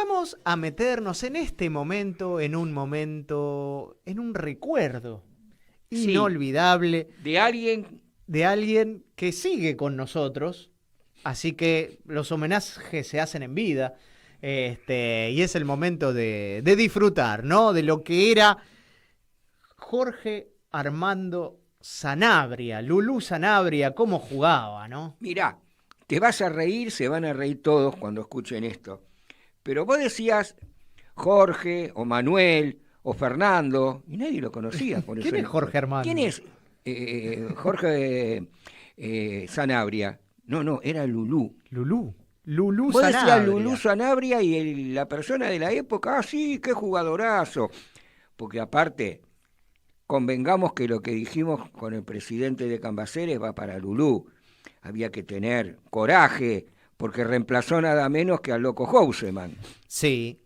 vamos a meternos en este momento, en un recuerdo inolvidable de alguien que sigue con nosotros, así que los homenajes se hacen en vida, y es el momento de disfrutar, ¿no? De lo que era Jorge Armando Sanabria, Lulú Sanabria, cómo jugaba, ¿no? Mirá, te vas a reír, se van a reír todos cuando escuchen esto. Pero vos decías Jorge, o Manuel, o Fernando, y nadie lo conocía. Por ¿Quién eso es Jorge Armando? ¿Quién es Jorge Sanabria? No, era Lulú. Lulú Vos Sanabria. decías Lulú Sanabria y la persona de la época, sí, qué jugadorazo. Porque aparte, convengamos que lo que dijimos con el presidente de Cambaceres va para Lulú. Había que tener coraje, porque reemplazó nada menos que al loco Houseman. Sí,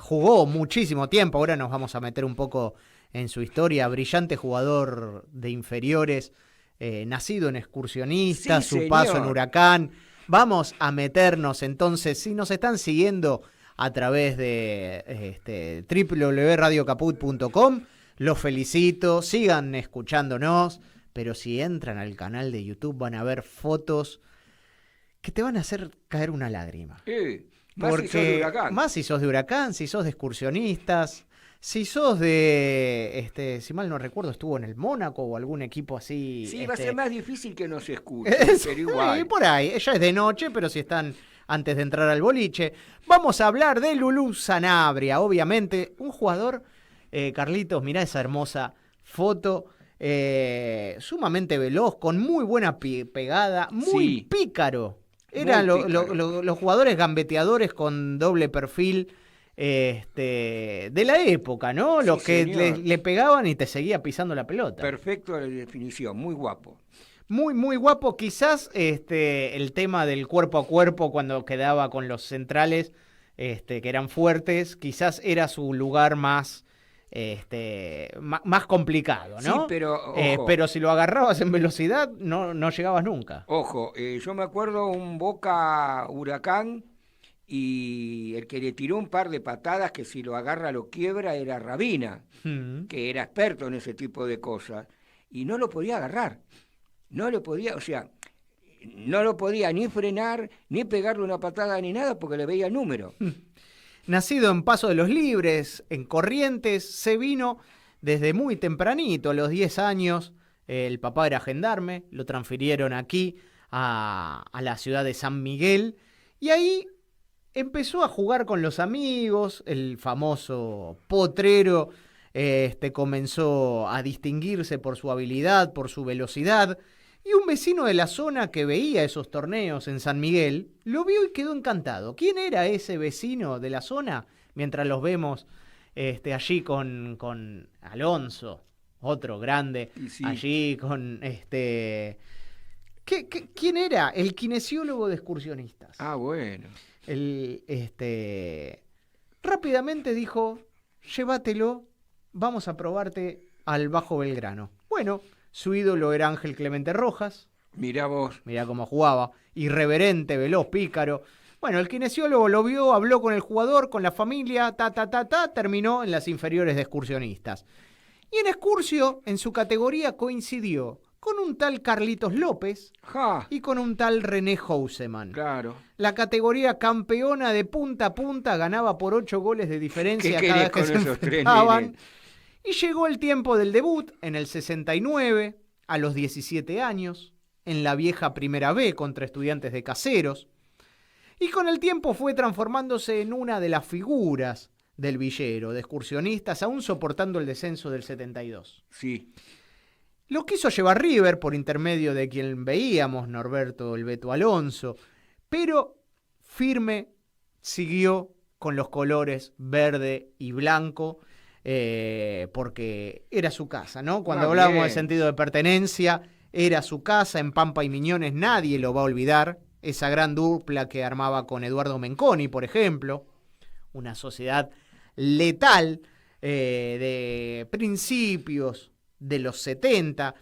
jugó muchísimo tiempo, ahora nos vamos a meter un poco en su historia, brillante jugador de inferiores, nacido en Excursionistas, Sí, su paso en señor. Huracán. Vamos a meternos entonces, si nos están siguiendo a través de www.radiocaput.com, los felicito, sigan escuchándonos, pero si entran al canal de YouTube van a ver fotos que te van a hacer caer una lágrima. Más si sos de Huracán. Más si sos de Huracán, si sos de Excursionistas, si sos de, si mal no recuerdo, estuvo en el Mónaco o algún equipo así. Sí, va a ser más difícil que nos escuchen, pero igual. Por ahí, ella es de noche, pero si están antes de entrar al boliche. Vamos a hablar de Lulú Sanabria, obviamente, un jugador, Carlitos, mirá esa hermosa foto, sumamente veloz, con muy buena pegada, muy pícaro. Eran los jugadores gambeteadores con doble perfil de la época, ¿no? Sí, los que le pegaban y te seguía pisando la pelota. Perfecto la definición, muy guapo. Muy, muy guapo. Quizás el tema del cuerpo a cuerpo cuando quedaba con los centrales, que eran fuertes, quizás era su lugar más complicado, ¿no? Sí, pero ojo, pero si lo agarrabas en velocidad, no llegabas nunca. Ojo, yo me acuerdo un Boca Huracán y el que le tiró un par de patadas que si lo agarra lo quiebra era Rabina, que era experto en ese tipo de cosas, y no lo podía agarrar. No lo podía, no lo podía ni frenar, ni pegarle una patada ni nada porque le veía el número. Nacido en Paso de los Libres, en Corrientes, se vino desde muy tempranito, a los 10 años. El papá era gendarme, lo transfirieron aquí a la ciudad de San Miguel y ahí empezó a jugar con los amigos. El famoso potrero comenzó a distinguirse por su habilidad, por su velocidad. Y un vecino de la zona que veía esos torneos en San Miguel lo vio y quedó encantado. ¿Quién era ese vecino de la zona? Mientras los vemos allí con Alonso, otro grande, Sí. allí con ¿Quién era? El kinesiólogo de Excursionistas. Ah, bueno. Rápidamente dijo, llévatelo, vamos a probarte al Bajo Belgrano. Bueno, su ídolo era Ángel Clemente Rojas. Mirá vos. Mirá cómo jugaba. Irreverente, veloz, pícaro. Bueno, el kinesiólogo lo vio, habló con el jugador, con la familia, terminó en las inferiores de Excursionistas. Y en Excursio, en su categoría, coincidió con un tal Carlitos López y con un tal René Houseman. Claro. La categoría campeona de punta a punta ganaba por 8 goles de diferencia cada vez que se enfrentaban. Y llegó el tiempo del debut en el 69, a los 17 años, en la vieja Primera B contra Estudiantes de Caseros. Y con el tiempo fue transformándose en una de las figuras del villero, de Excursionistas, aún soportando el descenso del 72. Sí. Lo quiso llevar River por intermedio de quien veíamos, Norberto el Beto Alonso, pero firme siguió con los colores verde y blanco, porque era su casa, ¿no? Cuando hablábamos de sentido de pertenencia, era su casa. En Pampa y Miñones nadie lo va a olvidar, esa gran dupla que armaba con Eduardo Menconi, por ejemplo, una sociedad letal de principios de los 70,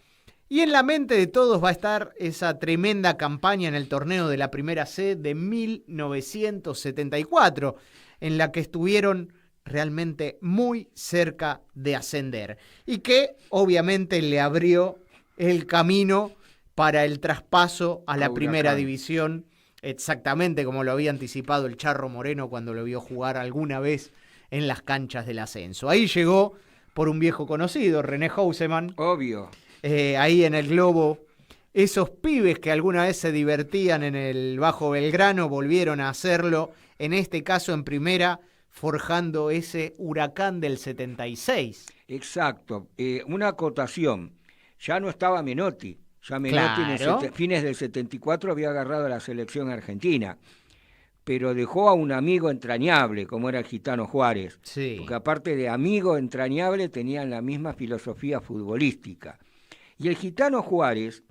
Y en la mente de todos va a estar esa tremenda campaña en el torneo de la Primera C de 1974, en la que estuvieron realmente muy cerca de ascender y que obviamente le abrió el camino para el traspaso a la Primera División, exactamente como lo había anticipado el Charro Moreno cuando lo vio jugar alguna vez en las canchas del ascenso. Ahí llegó por un viejo conocido, René Houseman. Obvio. Ahí en el Globo, esos pibes que alguna vez se divertían en el Bajo Belgrano volvieron a hacerlo, en este caso en Primera, forjando ese Huracán del 76. Exacto. Una acotación. Ya no estaba Menotti. Ya Menotti en fines del 74 había agarrado a la selección argentina. Pero dejó a un amigo entrañable, como era el Gitano Juárez. Sí. Porque aparte de amigo entrañable, tenían la misma filosofía futbolística. Y el Gitano Juárez,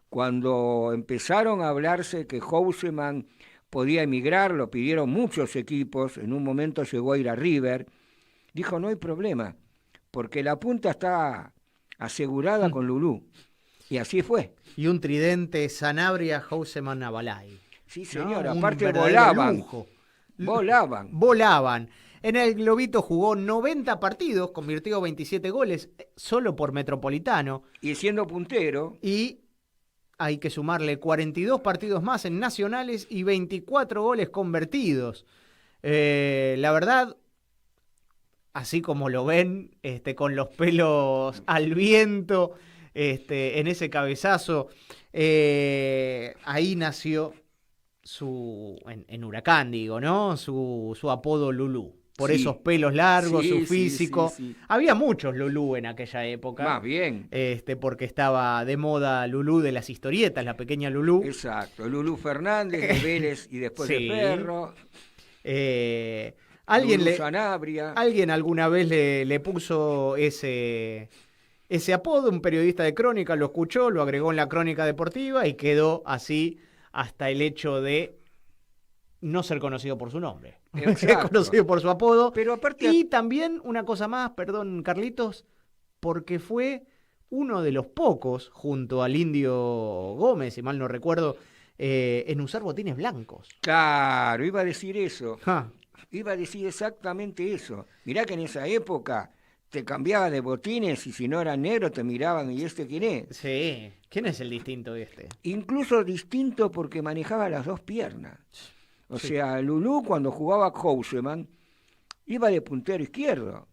cuando empezaron a hablarse que Houseman podía emigrar, lo pidieron muchos equipos, en un momento llegó a ir a River, dijo, no hay problema, porque la punta está asegurada con Lulú. Y así fue. Y un tridente Sanabria, Houseman, Abalay. Sí, señor, ¿No? aparte Volaban. En el Globito jugó 90 partidos, convirtió 27 goles solo por Metropolitano. Y siendo puntero. Y hay que sumarle 42 partidos más en nacionales y 24 goles convertidos. La verdad, así como lo ven, con los pelos al viento, en ese cabezazo, ahí nació en Huracán, digo, ¿no? Su apodo Lulú. Por esos pelos largos, su físico. Sí. Había muchos Lulú en aquella época. Más bien. Porque estaba de moda Lulú de las historietas, la pequeña Lulú. Exacto, Lulú Fernández de Vélez y después de Ferro. Alguien alguna vez le puso ese apodo, un periodista de crónica lo escuchó, lo agregó en la crónica deportiva y quedó así hasta el hecho de no ser conocido por su nombre. Conocido por su apodo. Pero aparte... Y también una cosa más, perdón, Carlitos, porque fue uno de los pocos, junto al Indio Gómez, si mal no recuerdo, en usar botines blancos. Claro, iba a decir eso. Iba a decir exactamente eso. Mirá que en esa época te cambiaba de botines y si no eran negros te miraban, ¿y este quién es? Sí, ¿quién es el distinto este? Incluso distinto porque manejaba las dos piernas. O sea, Lulú cuando jugaba Houseman iba de puntero izquierdo,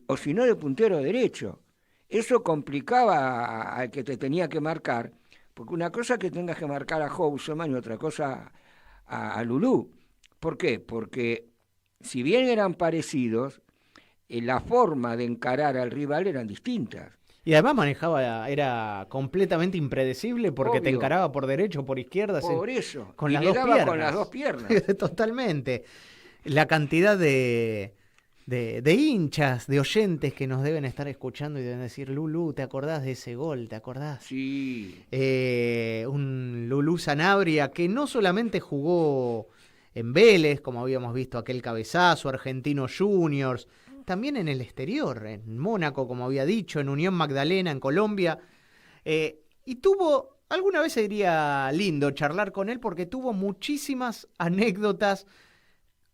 o si no de puntero derecho. Eso complicaba al que te tenía que marcar, porque una cosa es que tengas que marcar a Houseman y otra cosa a Lulú. ¿Por qué? Porque si bien eran parecidos, la forma de encarar al rival eran distintas. Y además era completamente impredecible porque te encaraba por derecho o por izquierda. Por eso. Con las dos piernas. Con las dos piernas. Totalmente. La cantidad de hinchas, de oyentes que nos deben estar escuchando y deben decir, Lulú, ¿te acordás de ese gol? ¿Te acordás? Sí. Un Lulú Sanabria que no solamente jugó en Vélez, como habíamos visto aquel cabezazo, Argentinos Juniors, también en el exterior, en Mónaco, como había dicho, en Unión Magdalena, en Colombia. Y alguna vez sería lindo charlar con él porque tuvo muchísimas anécdotas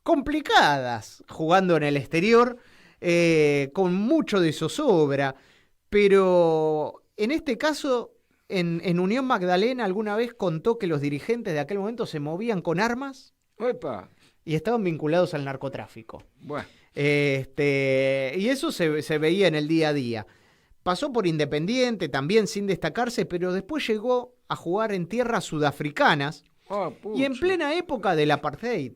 complicadas jugando en el exterior, con mucho de zozobra. Pero en este caso, en Unión Magdalena, alguna vez contó que los dirigentes de aquel momento se movían con armas. ¡Epa! Y estaban vinculados al narcotráfico. Bueno. Y eso se veía en el día a día. Pasó por Independiente, también sin destacarse, pero después llegó a jugar en tierras sudafricanas y en plena época del apartheid.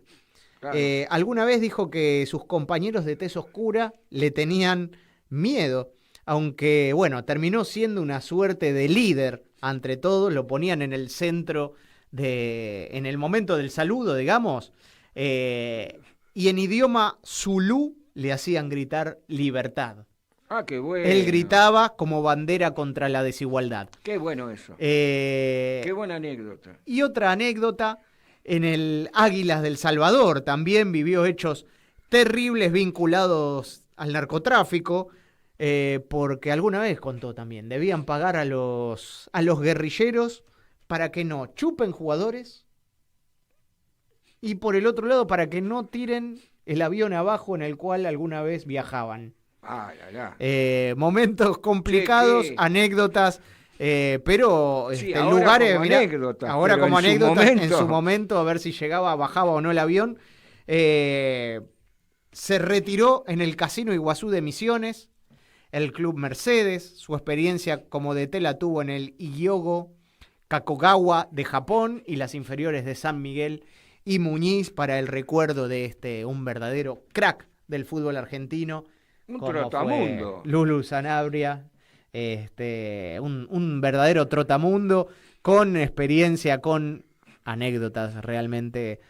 Claro. Alguna vez dijo que sus compañeros de tez oscura le tenían miedo, aunque, bueno, terminó siendo una suerte de líder entre todos, lo ponían en el centro, en el momento del saludo, digamos, y en idioma zulú le hacían gritar libertad. Ah, qué bueno. Él gritaba como bandera contra la desigualdad. Qué bueno eso. Qué buena anécdota. Y otra anécdota, en el Águilas del Salvador también vivió hechos terribles vinculados al narcotráfico. porque alguna vez contó también, debían pagar a los guerrilleros para que no chupen jugadores y por el otro lado para que no tiren el avión abajo en el cual alguna vez viajaban. Momentos complicados, anécdotas, pero sí, lugares, como mirá, anécdota, ahora como anécdota, en su momento, momento, a ver si llegaba, bajaba o no el avión. Se retiró en el Casino Iguazú de Misiones, el Club Mercedes, su experiencia como DT la tuvo en el Hyogo Kakogawa de Japón y las inferiores de San Miguel y Muñiz, para el recuerdo de un verdadero crack del fútbol argentino. Un trotamundo. Lulu Sanabria, un verdadero trotamundo con experiencia, con anécdotas realmente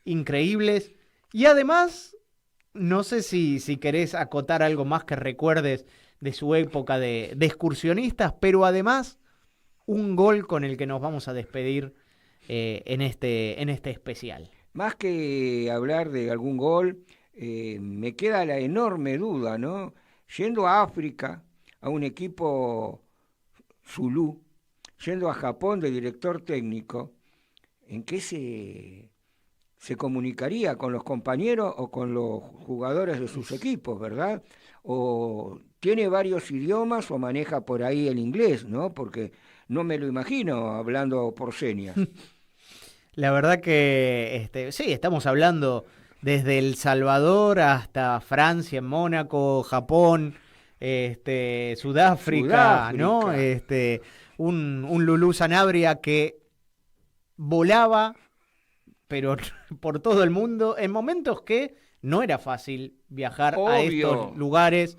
increíbles. Y además, no sé si querés acotar algo más que recuerdes de su época de excursionistas, pero además un gol con el que nos vamos a despedir en este especial. Más que hablar de algún gol, me queda la enorme duda, ¿no? Yendo a África, a un equipo zulú, yendo a Japón de director técnico, ¿en qué se comunicaría con los compañeros o con los jugadores de sus equipos, verdad? O tiene varios idiomas o maneja por ahí el inglés, ¿no? Porque no me lo imagino hablando por señas. La verdad que sí, estamos hablando desde El Salvador hasta Francia, Mónaco, Japón, Sudáfrica, ¿no? Un Lulú Sanabria que volaba, pero por todo el mundo, en momentos que no era fácil viajar a estos lugares,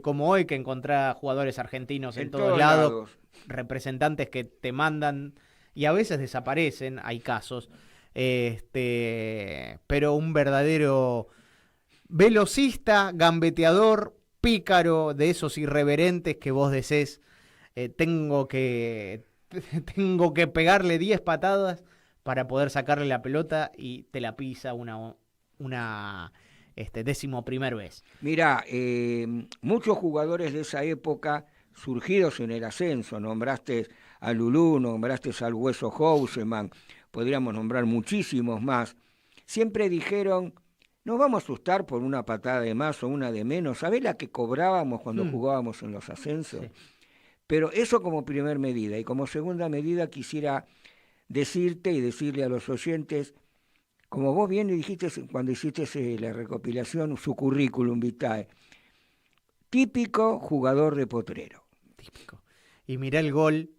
como hoy, que encontrás jugadores argentinos en todos lados, representantes que te mandan y a veces desaparecen, hay casos, pero un verdadero velocista, gambeteador, pícaro, de esos irreverentes que vos decís, tengo que pegarle 10 patadas para poder sacarle la pelota y te la pisa una 11ª vez. Mirá, muchos jugadores de esa época surgidos en el ascenso, nombraste a Lulú, nombraste al Hueso Houseman, podríamos nombrar muchísimos más, siempre dijeron, nos vamos a asustar por una patada de más o una de menos, ¿sabés la que cobrábamos cuando jugábamos en los ascensos? Sí. Pero eso como primer medida, y como segunda medida quisiera decirte y decirle a los oyentes, como vos bien dijiste cuando hiciste la recopilación, su currículum vitae, típico jugador de potrero. Típico. Y mirá el gol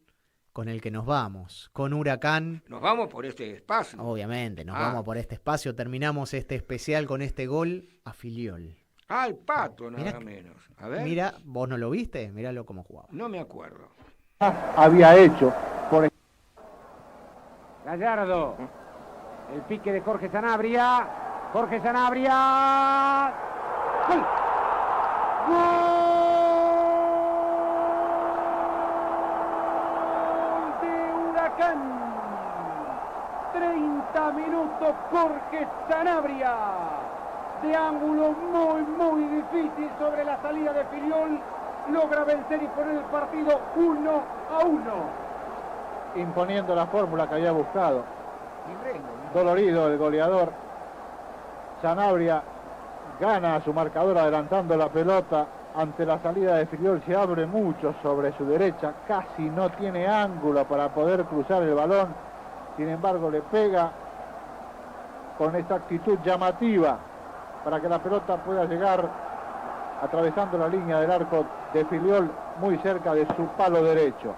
con el que nos vamos, con Huracán. Nos vamos por este espacio. Obviamente, nos vamos por este espacio. Terminamos este especial con este gol a Filiol. El Pato, nada menos. A ver. Mira, ¿vos no lo viste? Míralo cómo jugaba. No me acuerdo. Había hecho por Gallardo. El pique de Jorge Sanabria. Jorge Sanabria. ¡Gol! ¡Gol! De Huracán. 30 minutos Jorge Sanabria. De ángulo muy difícil sobre la salida de Filiol. Logra vencer y poner el partido 1-1. Imponiendo la fórmula que había buscado. Dolorido el goleador. Sanabria gana a su marcador adelantando la pelota. Ante la salida de Filiol se abre mucho sobre su derecha. Casi no tiene ángulo para poder cruzar el balón. Sin embargo le pega con esta actitud llamativa para que la pelota pueda llegar atravesando la línea del arco de Filiol muy cerca de su palo derecho.